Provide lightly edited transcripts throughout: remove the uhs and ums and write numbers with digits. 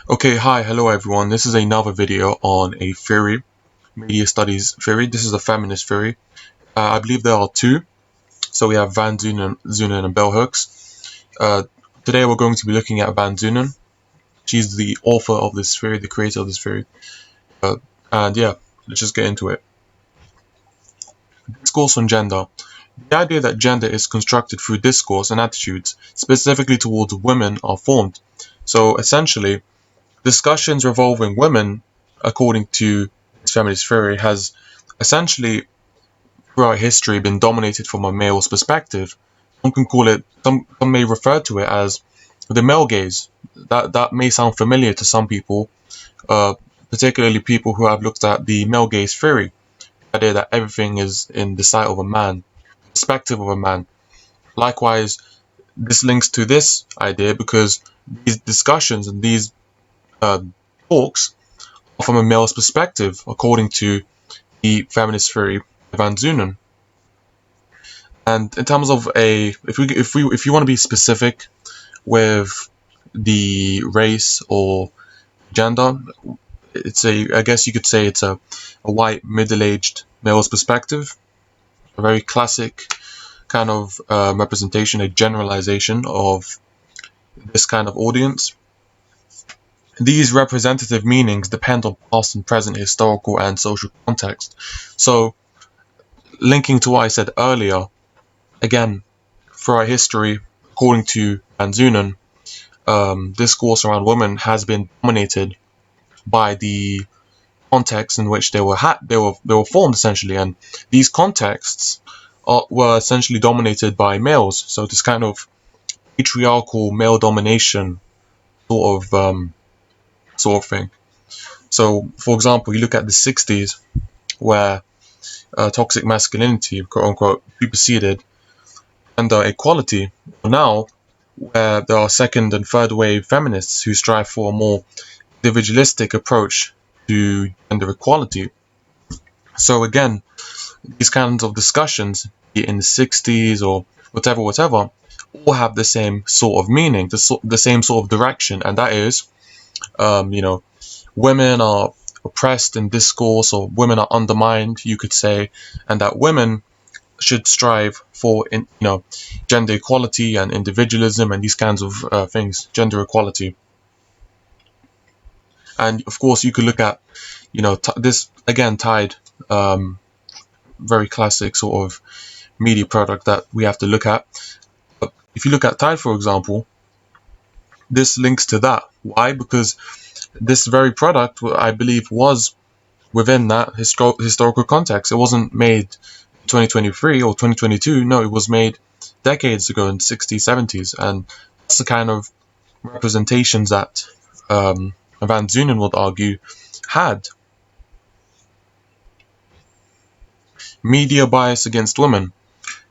Okay, hi, hello everyone. This is another video on a theory, media studies theory. This is a feminist theory. I believe there are two. So we have Van Zoonen and Bell Hooks. Today we're going to be looking at Van Zoonen. She's the author of this theory, the creator of this theory. And yeah, let's just get into it. Discourse on gender. The idea that gender is constructed through discourse and attitudes, specifically towards women, are formed. So essentially, discussions revolving women, according to this feminist theory, has essentially throughout history been dominated from a male's perspective. Some can call it, some may refer to it as the male gaze. That may sound familiar to some people, particularly people who have looked at the male gaze theory, the idea that everything is in the sight of a man, perspective of a man. Likewise, this links to this idea because these discussions and these uh, talks from a male's perspective, according to the feminist theory of Van Zoonen. And in terms of if you want to be specific with the race or gender, I guess you could say it's a white middle-aged male's perspective, a very classic kind of representation, a generalization of this kind of audience. These representative meanings depend on past and present historical and social context. So, linking to what I said earlier, again, throughout history, according to Van Zoonen, discourse around women has been dominated by the context in which they were formed essentially, and these contexts were essentially dominated by males. So this kind of patriarchal male domination sort of thing. So, for example, you look at the 60s, where toxic masculinity, quote unquote, superseded gender equality. Now, where there are second and third wave feminists who strive for a more individualistic approach to gender equality. So again, these kinds of discussions, be it in the 60s or whatever, all have the same sort of meaning, the same sort of direction, and that is, women are oppressed in discourse, or women are undermined, you could say, and that women should strive for, gender equality and individualism and these kinds of things, gender equality. And of course, you could look at, this again tied, very classic sort of media product that we have to look at. But if you look at Tide, for example, this links to that. Why? Because this very product, I believe, was within that historical context. It wasn't made 2023 or 2022. No, it was made decades ago in 60s, 70s, and that's the kind of representations that Van Zoonen would argue had. Media bias against women.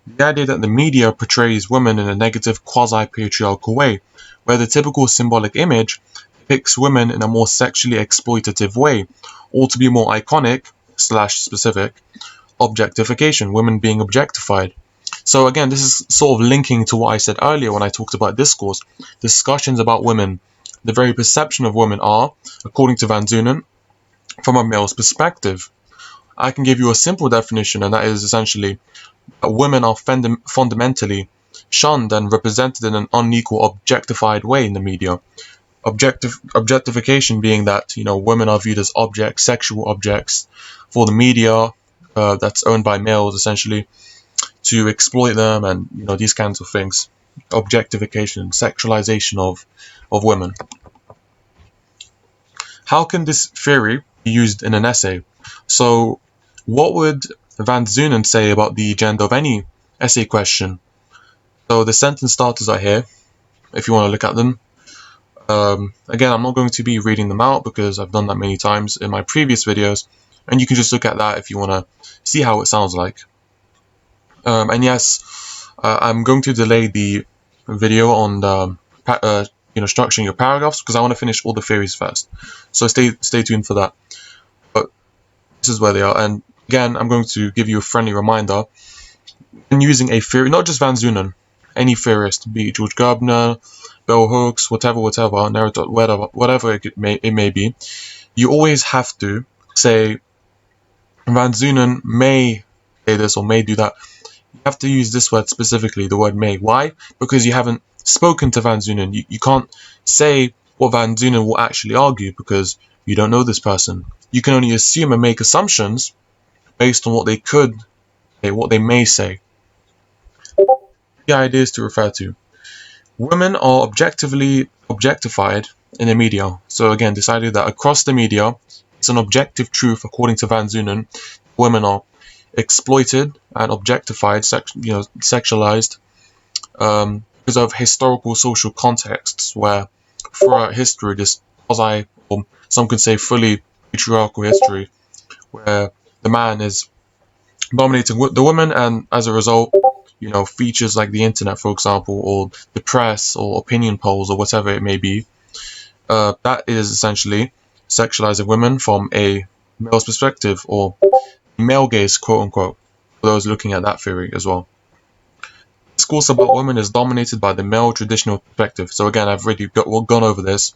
The idea that the media portrays women in a negative quasi-patriarchal way, where the typical symbolic image depicts women in a more sexually exploitative way, or to be more iconic / specific, objectification, women being objectified. So again, this is sort of linking to what I said earlier when I talked about discourse. Discussions about women, the very perception of women are, according to Van Zoonen, from a male's perspective. I can give you a simple definition, and that is essentially that women are fundamentally shunned and represented in an unequal, objectified way in the media. Objectification being that, women are viewed as objects, sexual objects, for the media that's owned by males, essentially, to exploit them, and these kinds of things. Objectification, sexualization of women. How can this theory be used in an essay? So, what would Van Zoonen say about the gender of any essay question? So the sentence starters are here, if you want to look at them. Again, I'm not going to be reading them out because I've done that many times in my previous videos, and you can just look at that if you want to see how it sounds like. And yes, I'm going to delay the video on the, structuring your paragraphs because I want to finish all the theories first. So stay tuned for that. But this is where they are, and again, I'm going to give you a friendly reminder. When using a theory, not just Van Zoonen, any theorist, be it George Gerbner, bell hooks, whatever, narrative, whatever it may be, you always have to say Van Zoonen may say this or may do that. You have to use this word specifically, the word may. Why? Because you haven't spoken to Van Zoonen. You can't say what Van Zoonen will actually argue because you don't know this person. You can only assume and make assumptions based on what they could say, what they may say. The ideas to refer to. Women are objectively objectified in the media. So again, decided that across the media, it's an objective truth according to Van Zoonen. Women are exploited and objectified, sexualized, because of historical social contexts where throughout history, this or some could say fully patriarchal history, where the man is dominating the woman, and as a result, features like the internet, for example, or the press, or opinion polls, or whatever it may be, that is essentially sexualizing women from a male's perspective, or male gaze, quote unquote, for those looking at that theory as well. Discourse about women is dominated by the male traditional perspective. So again, I've already gone over this,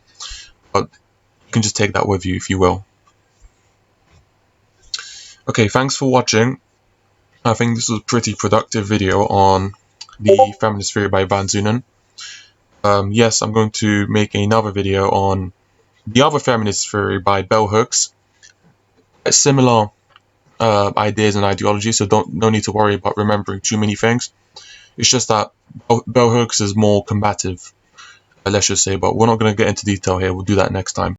but you can just take that with you if you will. Okay, thanks for watching. I think this was a pretty productive video on the feminist theory by Van Zoonen. Yes, I'm going to make another video on the other feminist theory by bell hooks. Similar ideas and ideology, so no need to worry about remembering too many things. It's just that bell hooks is more combative, let's just say, but we're not going to get into detail here. We'll do that next time.